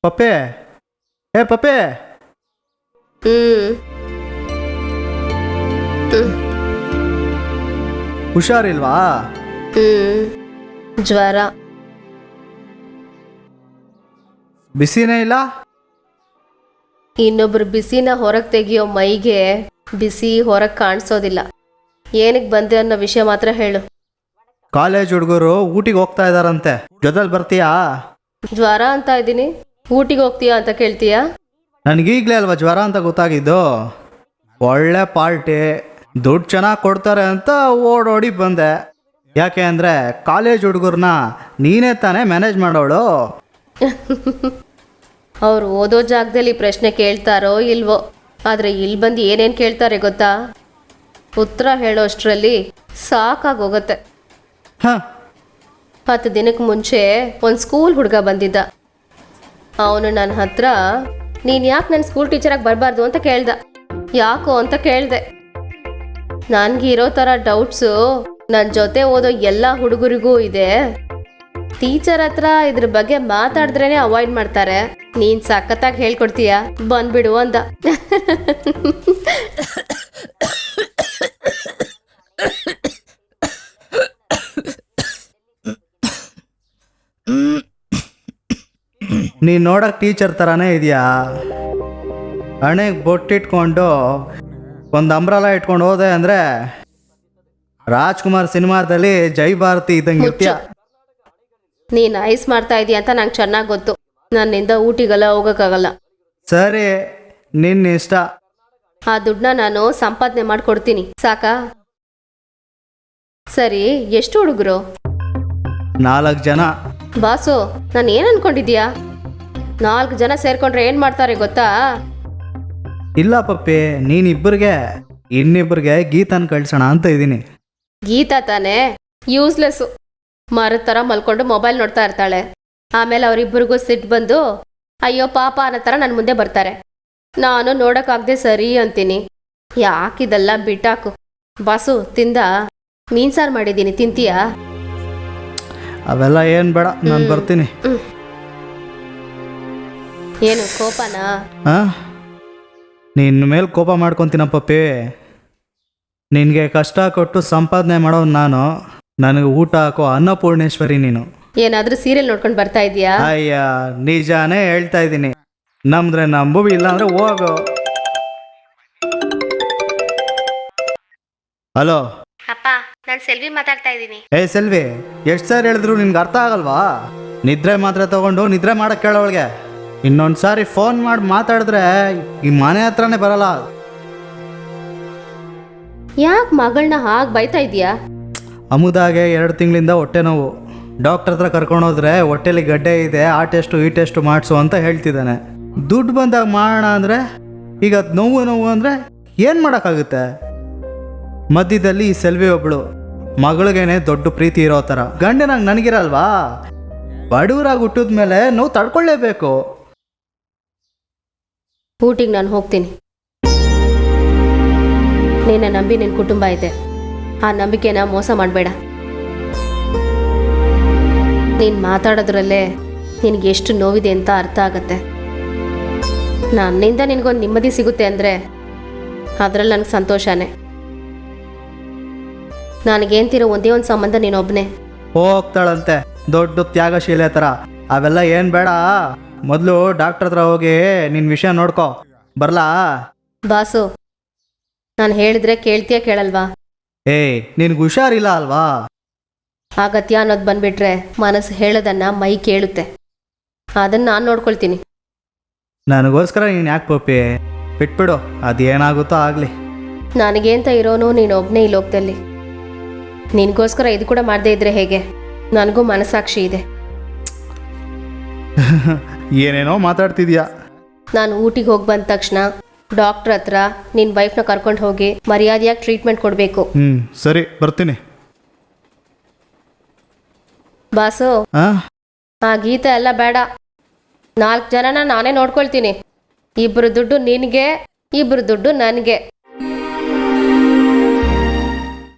ಪಪ್ಪೆ, ಏ ಪಪ್ಪೆ. ಹ್ಮ್ ಹುಷಾರಿಲ್ವಾ? ಜ್ವರ. ಬಿಸಿನೇ ಇಲ್ಲ? ಇನ್ನೊಬ್ರು ಬಿಸಿನ ಹೊರಗೆ ತೆಗಿಯೋ ಮೈಗೆ ಬಿಸಿ ಹೊರಗೆ ಕಾಣಿಸೋದಿಲ್ಲ. ಏನಕ್ಕೆ ಬಂದೆ ಅನ್ನೋ ವಿಷಯ ಮಾತ್ರ ಹೇಳು. ಕಾಲೇಜ್ ಹುಡುಗರು ಊಟಿಗೆ ಹೋಗ್ತಾ ಇದಾರಂತೆ, ಜೊತೆಲಿ ಬರ್ತೀಯಾ? ಜ್ವರ ಅಂತ ಇದ್ದೀನಿ, ಊಟಿಗೆ ಹೋಗ್ತೀಯಾ ಅಂತ ಕೇಳ್ತೀಯಾ? ನನಗೀಗಲೇ ಅಲ್ವಾ ಜ್ವರ ಅಂತ ಗೊತ್ತಾಗಿದ್ದು. ಒಳ್ಳೆ ಪಾರ್ಟಿ, ದುಡ್ಡು ಚೆನ್ನಾಗಿ ಕೊಡ್ತಾರೆ ಅಂತ ಓಡೋಡಿ ಬಂದೆ. ಯಾಕೆ ಅಂದರೆ ಕಾಲೇಜ್ ಹುಡುಗರನ್ನ ನೀನೇ ತಾನೇ ಮ್ಯಾನೇಜ್ ಮಾಡೋಳು. ಅವ್ರು ಓದೋ ಜಾಗದಲ್ಲಿ ಪ್ರಶ್ನೆ ಕೇಳ್ತಾರೋ ಇಲ್ವೋ, ಆದರೆ ಇಲ್ಲಿ ಬಂದು ಏನೇನು ಕೇಳ್ತಾರೆ ಗೊತ್ತಾ? ಉತ್ತರ ಹೇಳೋಷ್ಟರಲ್ಲಿ ಸಾಕಾಗೋಗತ್ತೆ. ಹಾಂ, 10 ದಿನಕ್ಕೆ ಮುಂಚೆ ಒಂದು ಸ್ಕೂಲ್ ಹುಡುಗ ಬಂದಿದ್ದ. ಅವನು ನನ್ನ ಹತ್ರ ನೀನು ಯಾಕೆ ನನ್ನ ಸ್ಕೂಲ್ ಟೀಚರಾಗಿ ಬರಬಾರ್ದು ಅಂತ ಕೇಳ್ದ. ಯಾಕೋ ಅಂತ ಕೇಳಿದೆ. ನನಗಿರೋ ಥರ ಡೌಟ್ಸು ನನ್ನ ಜೊತೆ ಓದೋ ಎಲ್ಲ ಹುಡುಗರಿಗೂ ಇದೆ. ಟೀಚರ್ ಹತ್ರ ಇದ್ರ ಬಗ್ಗೆ ಮಾತಾಡಿದ್ರೇ ಅವಾಯ್ಡ್ ಮಾಡ್ತಾರೆ. ನೀನು ಸಖತ್ತಾಗಿ ಹೇಳ್ಕೊಡ್ತೀಯ, ಬಂದ್ಬಿಡು ಅಂದ. ನೀನು ನೋಡೋಕೆ ಟೀಚರ್ ಥರನೇ ಇದೆಯಾ? ಹಣೆಗೆ ಬೊಟ್ಟಿಟ್ಕೊಂಡು ಒಂದು ಅಂಬ್ರಲ ಇಟ್ಕೊಂಡು ಹೋದೆ ಅಂದರೆ ರಾಜ್ಕುಮಾರ್ ಸಿನಿಮಾದಲ್ಲಿ ಜೈ ಭಾರತಿ ಇದ್ದಂಗೆ ಇರ್ತೀಯ. ನೀನು ಐಸ್ ಮಾಡ್ತಾ ಇದೀಯ ಅಂತ ನಂಗೆ ಚೆನ್ನಾಗಿ ಗೊತ್ತು. ನನ್ನಿಂದ ಊಟಿಗೆಲ್ಲ ಹೋಗೋಕ್ಕಾಗಲ್ಲ. ಸರಿ, ನಿನ್ನ ಇಷ್ಟ. ಆ ದುಡ್ಡನ್ನ ನಾನು ಸಂಪಾದನೆ ಮಾಡಿಕೊಡ್ತೀನಿ, ಸಾಕಾ? ಸರಿ, ಎಷ್ಟು ಹುಡುಗರು? 4 ಜನ. ಬಾಸು, ನಾನು ಏನು ಅನ್ಕೊಂಡಿದ್ಯಾ? 4 ಜನ ಸೇರ್ಕೊಂಡ್ರೆ ಏನು ಮಾಡ್ತಾರೆ ಗೊತ್ತಾ? ಇಲ್ಲ ಪಪ್ಪಿ, ನೀನಿಬ್ಬರಿಗೆ, ಇನ್ನಿಬ್ಬರಿಗೆ ಗೀತನ ಕಳ್ಸೋಣ ಅಂತ ಇದ್ದೀನಿ. ಗೀತಾ ತಾನೇ ಯೂಸ್ಲೆಸ್ಸು. ಮರದ ಥರ ಮಲ್ಕೊಂಡು ಮೊಬೈಲ್ ನೋಡ್ತಾ ಇರ್ತಾಳೆ. ಆಮೇಲೆ ಅವರಿಬ್ಬರಿಗೂ ಸಿಟ್ಟು ಬಂದು ಅಯ್ಯೋ ಪಾಪ ಅನ್ನೋ ಥರ ನನ್ನ ಮುಂದೆ ಬರ್ತಾರೆ. ನಾನು ನೋಡೋಕ್ಕಾಗದೆ ಸರಿ ಅಂತೀನಿ. ಯಾಕಿದೆಲ್ಲ ಬಿಟ್ಟಾಕು. ಬಾಸು, ತಿಂದ ಮೀನು ಸಾರು ಮಾಡಿದ್ದೀನಿ, ತಿಂತೀಯಾ? ಅವೆಲ್ಲ ಏನು ಬೇಡ, ನಾನು ಬರ್ತೀನಿ. ಏನು ಕೋಪನಾ? ಹಾಂ, ನಿನ್ನ ಮೇಲೆ ಕೋಪ ಮಾಡ್ಕೊತೀನ ಪಪ್ಪಿ. ನಿನಗೆ ಕಷ್ಟ ಕೊಟ್ಟು ಸಂಪಾದನೆ ಮಾಡೋನು ನಾನು, ನನಗೆ ಊಟ ಹಾಕೋ ಅನ್ನಪೂರ್ಣೇಶ್ವರಿ ನೀನು. ಏನಾದರೂ ಸೀರಿಯಲ್ ನೋಡ್ಕೊಂಡು ಬರ್ತಾ ಇದೀಯಾ? ಅಯ್ಯ, ನಿಜಾನೇ ಹೇಳ್ತಾ ಇದ್ದೀನಿ. ನಮ್ದ್ರೆ ನಂಬು, ಇಲ್ಲ ಅಂದ್ರೆ ಹೋಗು. ಹಲೋ ಅಪ್ಪ, ನಾನು ಸೆಲ್ವಿ ಮಾತಾಡ್ತಾ ಇದ್ದೀನಿ. ಏ ಸೆಲ್ವಿ, ಎಷ್ಟು ಸಾರಿ ಹೇಳಿದ್ರು ನಿನ್ಗೆ ಅರ್ಥ ಆಗಲ್ವಾ? ನಿದ್ರೆ ಮಾತ್ರ ತಗೊಂಡು ನಿದ್ರೆ ಮಾಡಕ್ಕೆ ಕೇಳೋವಳಿಗೆ. ಇನ್ನೊಂದು ಸಾರಿ ಫೋನ್ ಮಾಡಿ ಮಾತಾಡಿದ್ರೆ ಈ ಮನೆ ಹತ್ರನೇ ಬರಲ್ಲ. ಯಾಕೆ ಮಗಳನ್ನ ಹಾಗೆ ಬೈತಾ ಇದೀಯಾ? ಅಮುದಾಗೆ 2 ತಿಂಗಳಿಂದ ಹೊಟ್ಟೆ ನೋವು. ಡಾಕ್ಟರ್ ಹತ್ರ ಕರ್ಕೊಂಡೋದ್ರೆ ಹೊಟ್ಟೆಲಿ ಗಡ್ಡೆ ಇದೆ, ಆ ಟೆಸ್ಟು ಈ ಟೆಸ್ಟು ಮಾಡಿಸು ಅಂತ ಹೇಳ್ತಿದ್ದಾನೆ. ದುಡ್ಡು ಬಂದಾಗ ಮಾಡೋಣ ಅಂದರೆ ಈಗ ಅದು ನೋವು ಅಂದರೆ ಏನು ಮಾಡೋಕ್ಕಾಗುತ್ತೆ? ಮಧ್ಯದಲ್ಲಿ ಈ ಸೆಲ್ವಿ ಒಬ್ಳು, ಮಗಳಿಗೇನೆ ದೊಡ್ಡ ಪ್ರೀತಿ ಇರೋ ಥರ. ಗಂಡನಾಗ ನನಗಿರಲ್ವಾ? ಬಡವರಾಗಿ ಹುಟ್ಟಿದ ಮೇಲೆ ನೋವು ತಡ್ಕೊಳ್ಳೇಬೇಕು. ಊಟಿಗೆ ನಾನು ಹೋಗ್ತೀನಿ. ನಿನ್ನ ನಂಬಿ ನಿನ್ನ ಕುಟುಂಬ ಇದೆ. ಆ ನಂಬಿಕೆನ ಮೋಸ ಮಾಡಬೇಡ. ನೀನು ಮಾತಾಡೋದ್ರಲ್ಲೇ ನಿನಗೆ ಎಷ್ಟು ನೋವಿದೆ ಅಂತ ಅರ್ಥ ಆಗತ್ತೆ. ನನ್ನಿಂದ ನಿನಗೊಂದು ನೆಮ್ಮದಿ ಸಿಗುತ್ತೆ ಅಂದರೆ ಅದರಲ್ಲಿ ನನಗೆ ಸಂತೋಷನೇ. ನನಗೇಂತಿರೋ ಒಂದೇ ಒಂದು ಸಂಬಂಧ ನೀನೊಬ್ಬನೇ. ಹೋಗ್ತಾಳಂತೆ ದೊಡ್ಡ ತ್ಯಾಗಶೀಲೆ ಥರ. ಅವೆಲ್ಲ ಏನು ಬೇಡ, ಮೊದಲು ಡಾಕ್ಟರ್ ಹತ್ರ ಹೋಗಿ ನಿನ್ನ ವಿಷಯ ನೋಡ್ಕೊ. ಬರಲಾ? ಬಾಸು, ನಾನು ಹೇಳಿದ್ರೆ ಕೇಳ್ತೀಯ ಕೇಳಲ್ವಾ? ಏಯ್, ನಿನ್ಗೆ ಹುಷಾರಿಲ್ಲ ಅಲ್ವಾ? ಅಗತ್ಯ ಅನ್ನೋದು ಬಂದ್ಬಿಟ್ರೆ ಮನಸ್ಸು ಹೇಳೋದನ್ನ ಮೈ ಕೇಳುತ್ತೆ. ಅದನ್ನು ನಾನು ನೋಡ್ಕೊಳ್ತೀನಿ. ನನಗೋಸ್ಕರ ನೀನು ಯಾಕೆ ಪಪ್ಪಿ? ಬಿಟ್ಬಿಡು, ಅದೇನಾಗುತ್ತೋ ಆಗಲಿ. ನನಗೇಂತ ಇರೋನು ನೀನೊಬ್ಬನೇ ಈ ಲೋಕದಲ್ಲಿ. ನಿನಗೋಸ್ಕರ ಇದು ಕೂಡ ಮಾಡದೇ ಇದ್ರೆ ಹೇಗೆ? ನನಗೂ ಮನಸ್ಸಾಕ್ಷಿ ಇದೆ. ಏನೇನೋ ಮಾತಾಡ್ತಿದ್ಯಾ. ನಾನು ಊಟಿಗೆ ಹೋಗಿ ಬಂದ ತಕ್ಷಣ ಡಾಕ್ಟ್ರ್ ಹತ್ರ ನಿನ್ನ ವೈಫ್ನ ಕರ್ಕೊಂಡು ಹೋಗಿ ಮರ್ಯಾದೆಯಾಗಿ ಟ್ರೀಟ್ಮೆಂಟ್ ಕೊಡಬೇಕು. ಸರಿ, ಬರ್ತೀನಿ. ಬಾಸು, ಆ ಗೀತೆ ಎಲ್ಲ ಬೇಡ. 4 ಜನನ ನಾನೇ ನೋಡ್ಕೊಳ್ತೀನಿ. 2 ದುಡ್ಡು ನಿನಗೆ, 2 ದುಡ್ಡು ನನಗೆ.